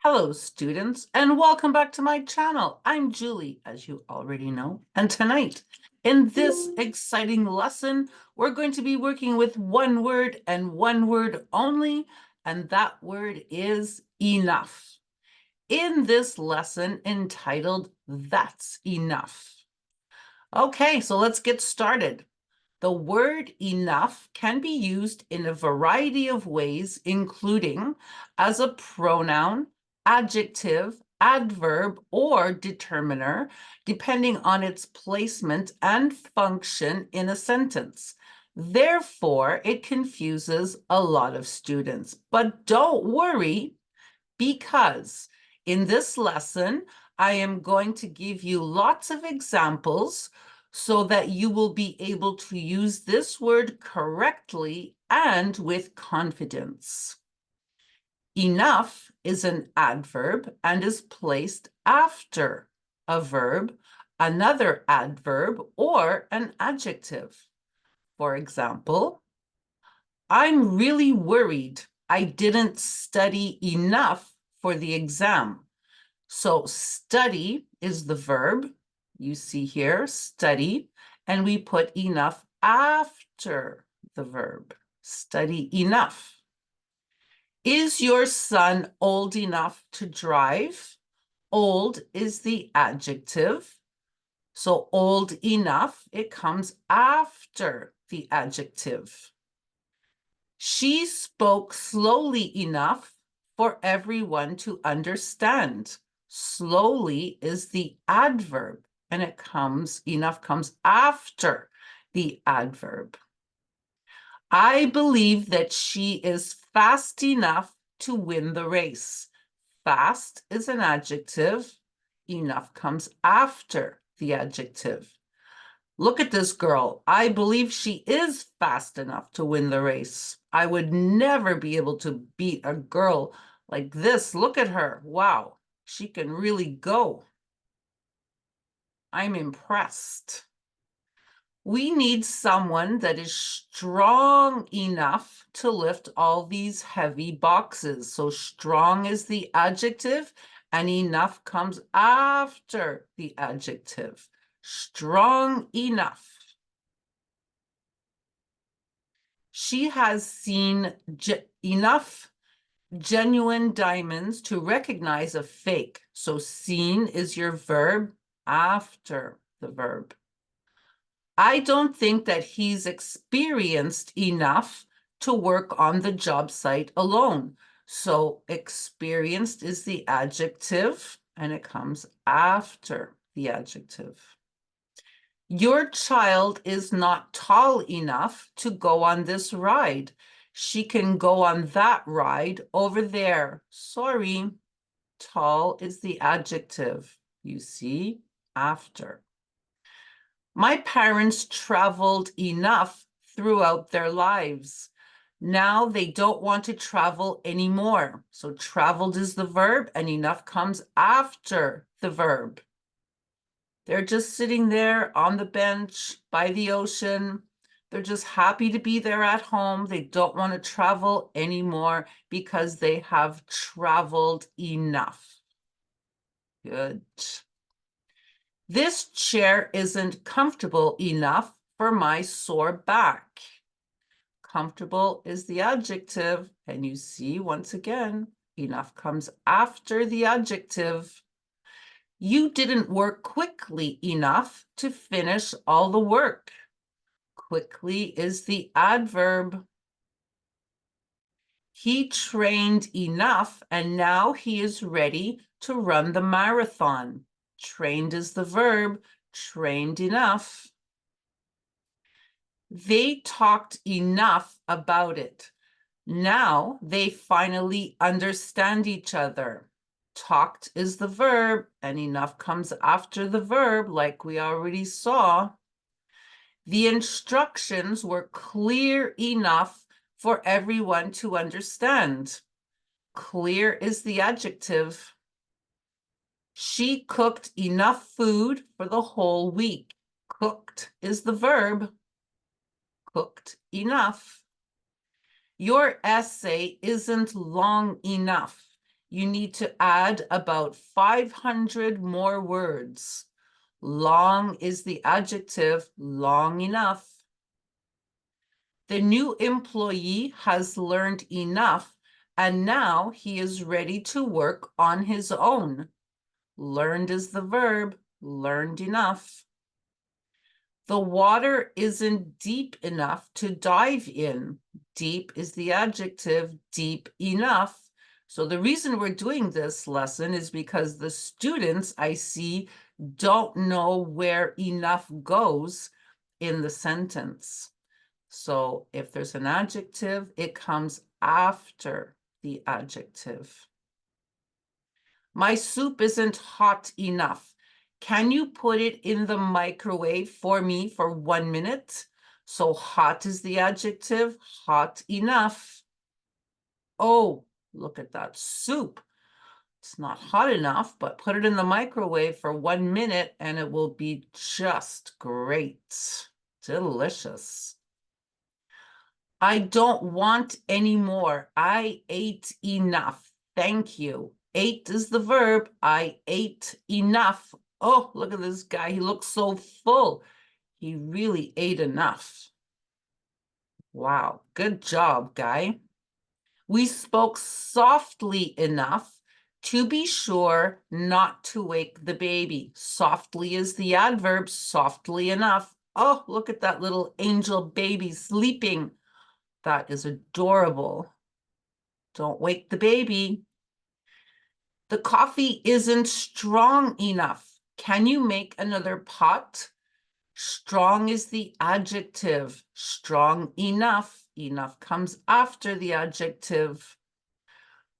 Hello, students, and welcome back to my channel. I'm Julie, as you already know, and tonight, in this exciting lesson, we're going to be working with one word and one word only, and that word is enough. In this lesson entitled, That's Enough. Okay, so let's get started. The word enough can be used in a variety of ways, including as a pronoun, adjective, adverb, or determiner, depending on its placement and function in a sentence. Therefore, it confuses a lot of students. But don't worry, because in this lesson, I am going to give you lots of examples so that you will be able to use this word correctly and with confidence. Enough is an adverb and is placed after a verb, another adverb, or an adjective. For example, I'm really worried I didn't study enough for the exam. So study is the verb. You see here, study, and we put enough after the verb. Study enough. Is your son old enough to drive? Old is the adjective. So old enough, it comes after the adjective. She spoke slowly enough for everyone to understand. Slowly is the adverb, and enough comes after the adverb. I believe that she is fast enough to win the race. Fast is an adjective. Enough comes after the adjective. Look at this girl. I believe she is fast enough to win the race. I would never be able to beat a girl like this. Look at her. Wow, she can really go. I'm impressed. We need someone that is strong enough to lift all these heavy boxes. So strong is the adjective, and enough comes after the adjective. Strong enough. She has seen enough genuine diamonds to recognize a fake. So seen is your verb after the verb. I don't think that he's experienced enough to work on the job site alone. So experienced is the adjective, and it comes after the adjective. Your child is not tall enough to go on this ride. She can go on that ride over there. Sorry, tall is the adjective. You see, after. My parents traveled enough throughout their lives. Now they don't want to travel anymore. So traveled is the verb, and enough comes after the verb. They're just sitting there on the bench by the ocean. They're just happy to be there at home. They don't want to travel anymore because they have traveled enough. Good. This chair isn't comfortable enough for my sore back. Comfortable is the adjective, and you see, once again, enough comes after the adjective. You didn't work quickly enough to finish all the work. Quickly is the adverb. He trained enough, and now he is ready to run the marathon. Trained is the verb, trained enough. They talked enough about it. Now they finally understand each other. Talked is the verb, and enough comes after the verb, like we already saw. The instructions were clear enough for everyone to understand. Clear is the adjective. She cooked enough food for the whole week. Cooked is the verb. Cooked enough. Your essay isn't long enough. you need to add about 500 more words. Long is the adjective, long enough. The new employee has learned enough, and now he is ready to work on his own. Learned is the verb, learned enough. The water isn't deep enough to dive in. Deep is the adjective, deep enough. So the reason we're doing this lesson is because the students I see don't know where enough goes in the sentence. So if there's an adjective, it comes after the adjective. My soup isn't hot enough. Can you put it in the microwave for me for 1 minute? So hot is the adjective, hot enough. Oh, look at that soup. It's not hot enough, but put it in the microwave for 1 minute and it will be just great. Delicious. I don't want any more. I ate enough. Thank you. Ate is the verb. I ate enough. Oh, look at this guy. He looks so full. He really ate enough. Wow, good job, guy. We spoke softly enough to be sure not to wake the baby. Softly is the adverb, softly enough. Oh, look at that little angel baby sleeping. That is adorable. Don't wake the baby. The coffee isn't strong enough. Can you make another pot? Strong is the adjective. Strong enough. Enough comes after the adjective.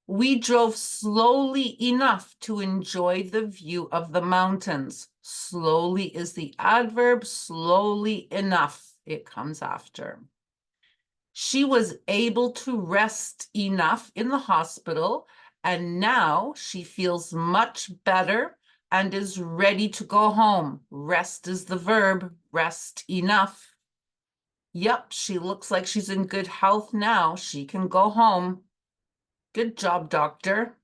We drove slowly enough to enjoy the view of the mountains. Slowly is the adverb. Slowly enough. It comes after. She was able to rest enough in the hospital, and now she feels much better and is ready to go home. Rest is the verb, rest enough. Yep, she looks like she's in good health now. She can go home. Good job, doctor.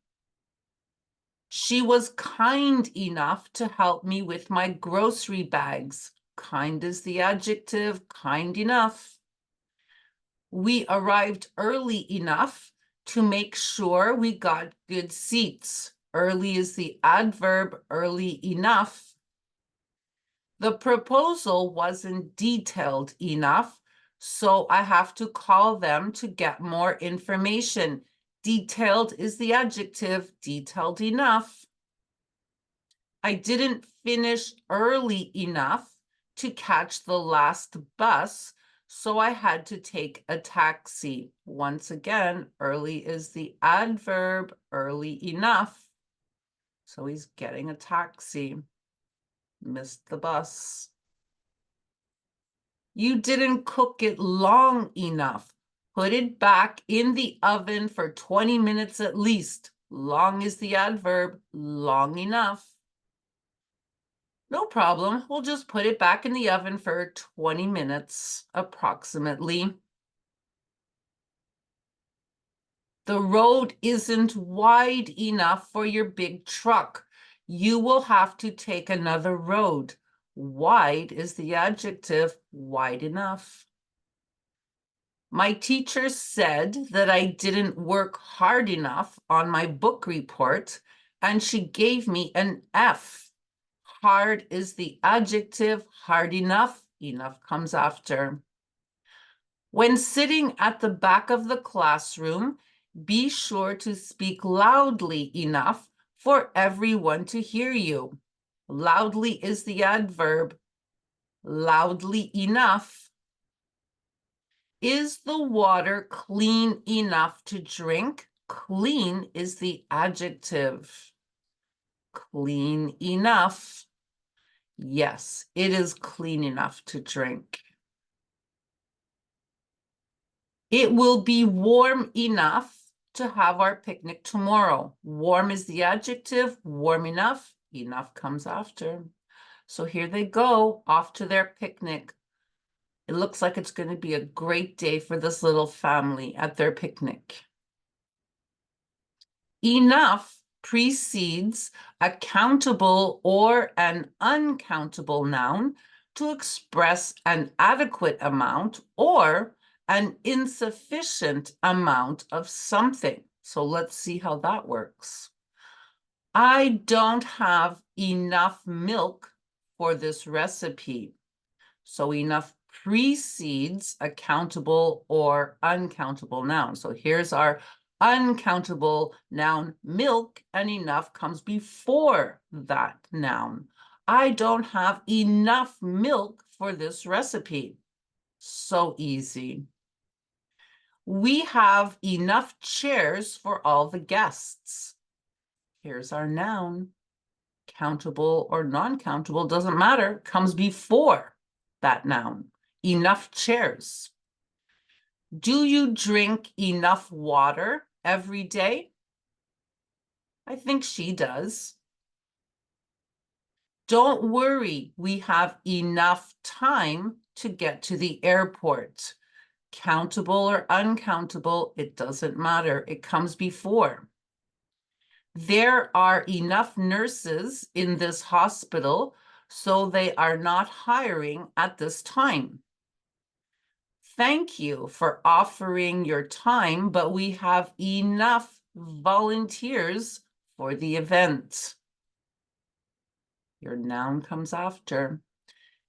She was kind enough to help me with my grocery bags. Kind is the adjective, kind enough. We arrived early enough to make sure we got good seats. Early is the adverb, early enough. The proposal wasn't detailed enough, so I have to call them to get more information. Detailed is the adjective, detailed enough. I didn't finish early enough to catch the last bus, so I had to take a taxi. Once again, early is the adverb, early enough. So he's getting a taxi. Missed the bus. You didn't cook it long enough. Put it back in the oven for 20 minutes at least. Long is the adverb, long enough. No problem. We'll just put it back in the oven for 20 minutes, approximately. The road isn't wide enough for your big truck. You will have to take another road. Wide is the adjective, wide enough. My teacher said that I didn't work hard enough on my book report, and she gave me an F. Hard is the adjective, hard enough. Enough comes after. When sitting at the back of the classroom, be sure to speak loudly enough for everyone to hear you. Loudly is the adverb, loudly enough. Is the water clean enough to drink? Clean is the adjective. Clean enough. Yes, it is clean enough to drink. It will be warm enough to have our picnic tomorrow. Warm is the adjective, warm enough. Enough comes after. So here they go, off to their picnic. It looks like it's going to be a great day for this little family at their picnic. Enough precedes a countable or an uncountable noun to express an adequate amount or an insufficient amount of something. So let's see how that works. I don't have enough milk for this recipe. So enough precedes a countable or uncountable noun. So here's our uncountable noun, milk, and enough comes before that noun. I don't have enough milk for this recipe. So easy. We have enough chairs for all the guests. Here's our noun. Countable or non-countable, doesn't matter, comes before that noun. Enough chairs. Do you drink enough water every day? I think she does. Don't worry, we have enough time to get to the airport. Countable or uncountable, it doesn't matter. It comes before. There are enough nurses in this hospital, so they are not hiring at this time. Thank you for offering your time, but we have enough volunteers for the event. Your noun comes after.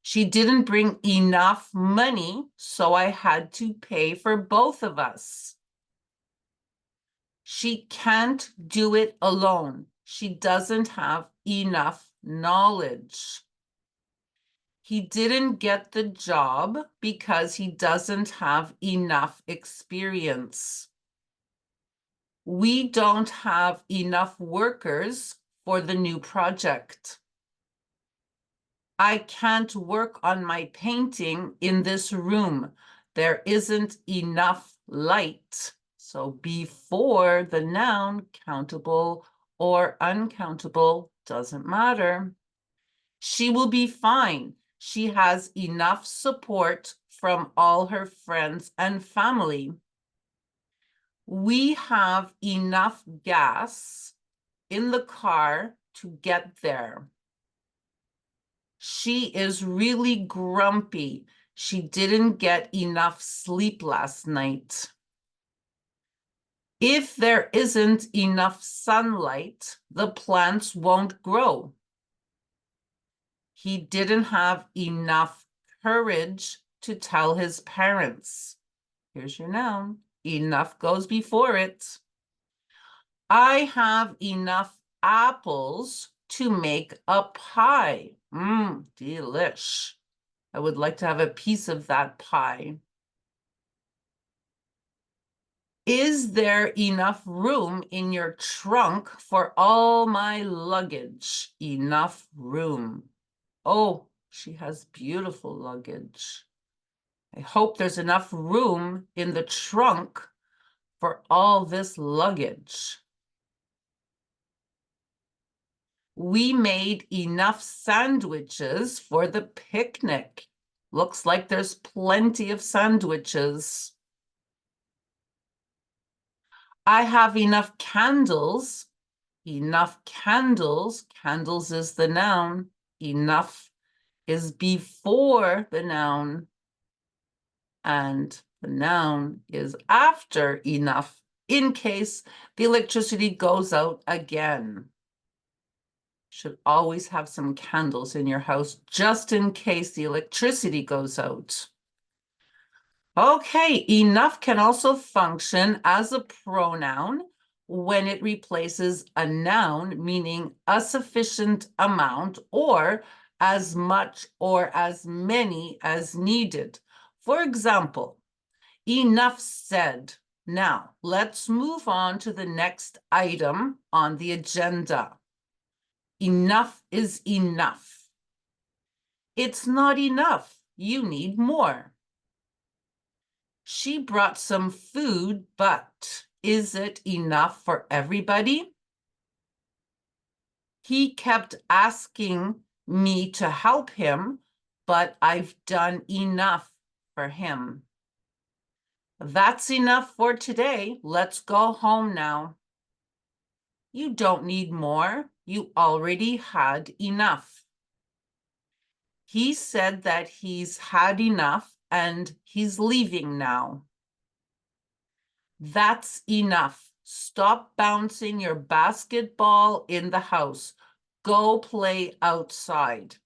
She didn't bring enough money, so I had to pay for both of us. She can't do it alone. She doesn't have enough knowledge. He didn't get the job because he doesn't have enough experience. We don't have enough workers for the new project. I can't work on my painting in this room. There isn't enough light. So before the noun, countable or uncountable, doesn't matter. She will be fine. She has enough support from all her friends and family. We have enough gas in the car to get there. She is really grumpy. She didn't get enough sleep last night. If there isn't enough sunlight, the plants won't grow. He didn't have enough courage to tell his parents. Here's your noun. Enough goes before it. I have enough apples to make a pie. Delish. I would like to have a piece of that pie. Is there enough room in your trunk for all my luggage? Enough room. Oh, she has beautiful luggage. I hope there's enough room in the trunk for all this luggage. We made enough sandwiches for the picnic. Looks like there's plenty of sandwiches. I have enough candles. Enough candles. Candles is the noun. Enough is before the noun. And the noun is after enough in case the electricity goes out again. Should always have some candles in your house just in case the electricity goes out. Okay, enough can also function as a pronoun when it replaces a noun, meaning a sufficient amount or as much or as many as needed. For example, enough said. Now, let's move on to the next item on the agenda. Enough is enough. It's not enough. You need more. She brought some food, but is it enough for everybody? He kept asking me to help him, but I've done enough for him. That's enough for today. Let's go home now. You don't need more. You already had enough. He said that he's had enough and he's leaving now. That's enough. Stop bouncing your basketball in the house. Go play outside,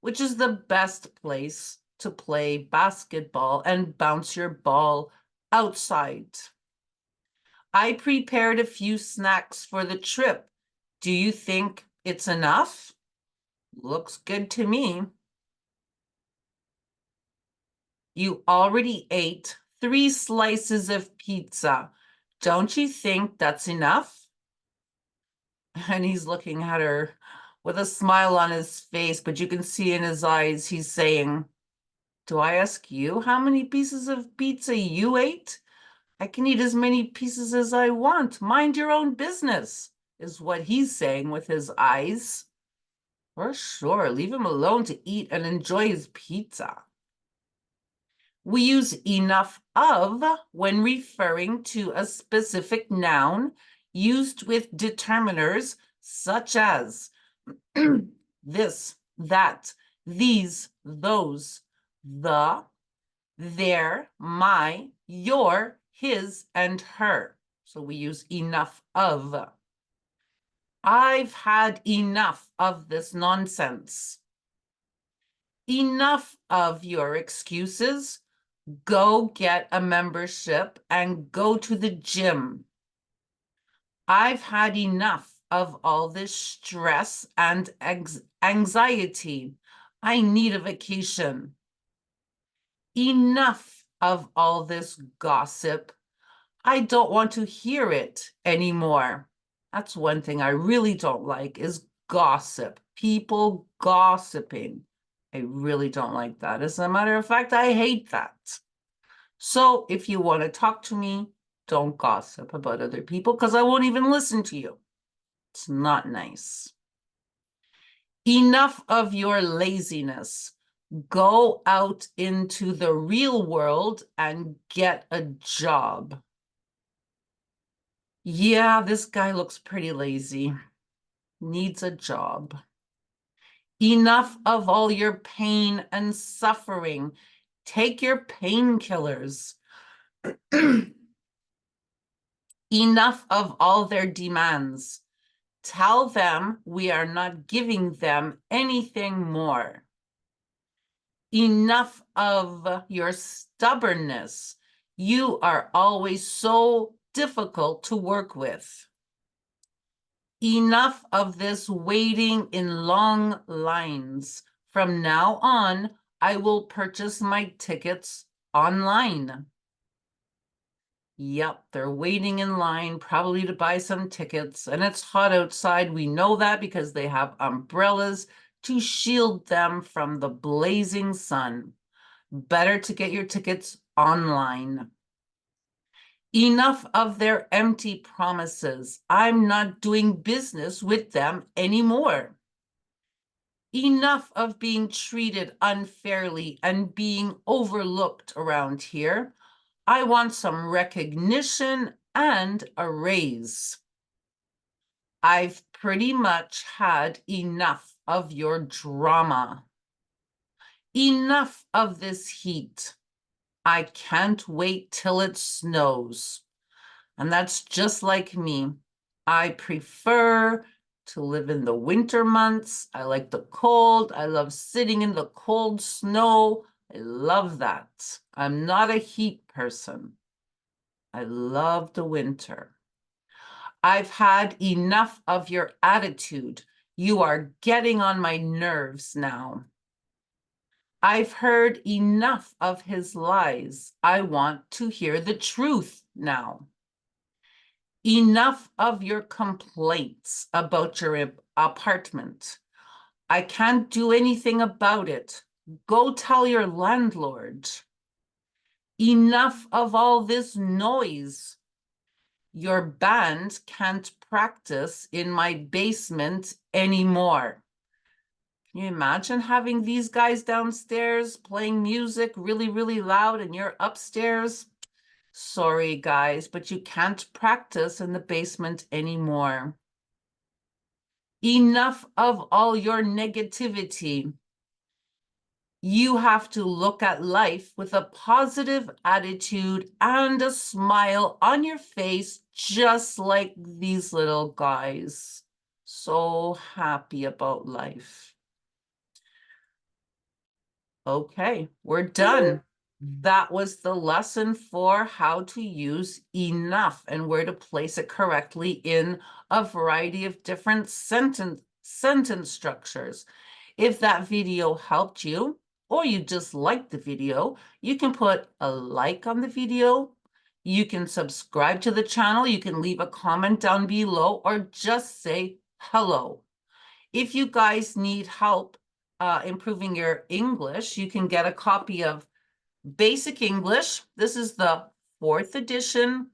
which is the best place to play basketball and bounce your ball outside. I prepared a few snacks for the trip. Do you think it's enough? Looks good to me. You already ate 3 slices of pizza. Don't you think that's enough? And he's looking at her with a smile on his face, but you can see in his eyes he's saying, do I ask you how many pieces of pizza you ate? I can eat as many pieces as I want. Mind your own business, is what he's saying with his eyes. For sure, leave him alone to eat and enjoy his pizza. We use enough of when referring to a specific noun used with determiners such as this, that, these, those, the, their, my, your, his, and her. So we use enough of. I've had enough of this nonsense. Enough of your excuses. Go get a membership and go to the gym. I've had enough of all this stress and anxiety. I need a vacation. Enough of all this gossip. I don't want to hear it anymore. That's one thing I really don't like is gossip. People gossiping. I really don't like that. As a matter of fact, I hate that. So if you want to talk to me, don't gossip about other people because I won't even listen to you. It's not nice. Enough of your laziness. Go out into the real world and get a job. Yeah, this guy looks pretty lazy. Needs a job. Enough of all your pain and suffering. Take your painkillers. Enough of all their demands. Tell them we are not giving them anything more. Enough of your stubbornness. You are always so difficult to work with. Enough of this waiting in long lines. From now on, I will purchase my tickets online. Yep, they're waiting in line, probably to buy some tickets, and it's hot outside. We know that because they have umbrellas to shield them from the blazing sun. Better to get your tickets online. Enough of their empty promises. I'm not doing business with them anymore. Enough of being treated unfairly and being overlooked around here. I want some recognition and a raise. I've pretty much had enough of your drama. Enough of this heat. I can't wait till it snows. And that's just like me. I prefer to live in the winter months. I like the cold. I love sitting in the cold snow. I love that. I'm not a heat person. I love the winter. I've had enough of your attitude. You are getting on my nerves now. I've heard enough of his lies. I want to hear the truth now. Enough of your complaints about your apartment. I can't do anything about it. Go tell your landlord. Enough of all this noise. Your band can't practice in my basement anymore. Can you imagine having these guys downstairs playing music really, really loud and you're upstairs? Sorry, guys, but you can't practice in the basement anymore. Enough of all your negativity. You have to look at life with a positive attitude and a smile on your face, just like these little guys. So happy about life. Okay, we're done. That was the lesson for how to use enough and where to place it correctly in a variety of different sentence structures. If that video helped you, or you just liked the video, you can put a like on the video. You can subscribe to the channel. You can leave a comment down below or just say hello. If you guys need help improving your English, you can get a copy of Basic English. This is the 4th edition,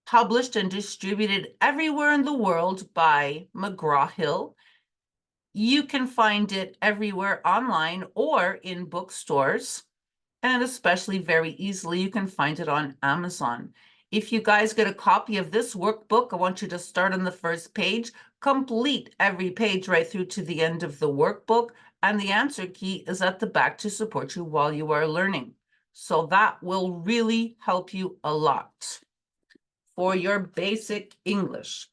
published and distributed everywhere in the world by McGraw-Hill. You can find it everywhere online or in bookstores, and especially very easily, you can find it on Amazon. If you guys get a copy of this workbook, I want you to start on the first page, complete every page right through to the end of the workbook, and the answer key is at the back to support you while you are learning. So that will really help you a lot for your basic English.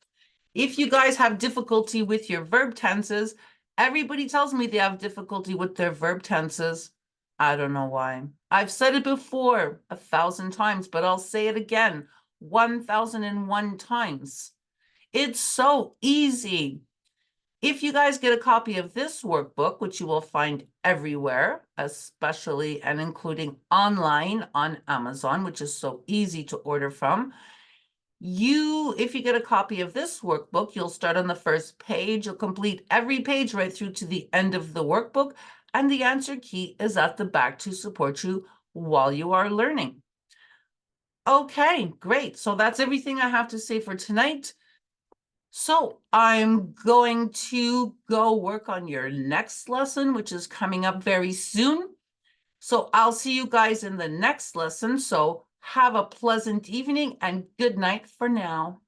If you guys have difficulty with your verb tenses, everybody tells me they have difficulty with their verb tenses. I don't know why. I've said it before 1,000 times, but I'll say it again 1,001 times. It's so easy. If you guys get a copy of this workbook, which you will find everywhere, especially and including online on Amazon, which is so easy to order from, if you get a copy of this workbook, you'll start on the first page. You'll complete every page right through to the end of the workbook, and the answer key is at the back to support you while you are learning. Okay, great. So that's everything I have to say for tonight. So I'm going to go work on your next lesson, which is coming up very soon. So I'll see you guys in the next lesson. So have a pleasant evening and good night for now.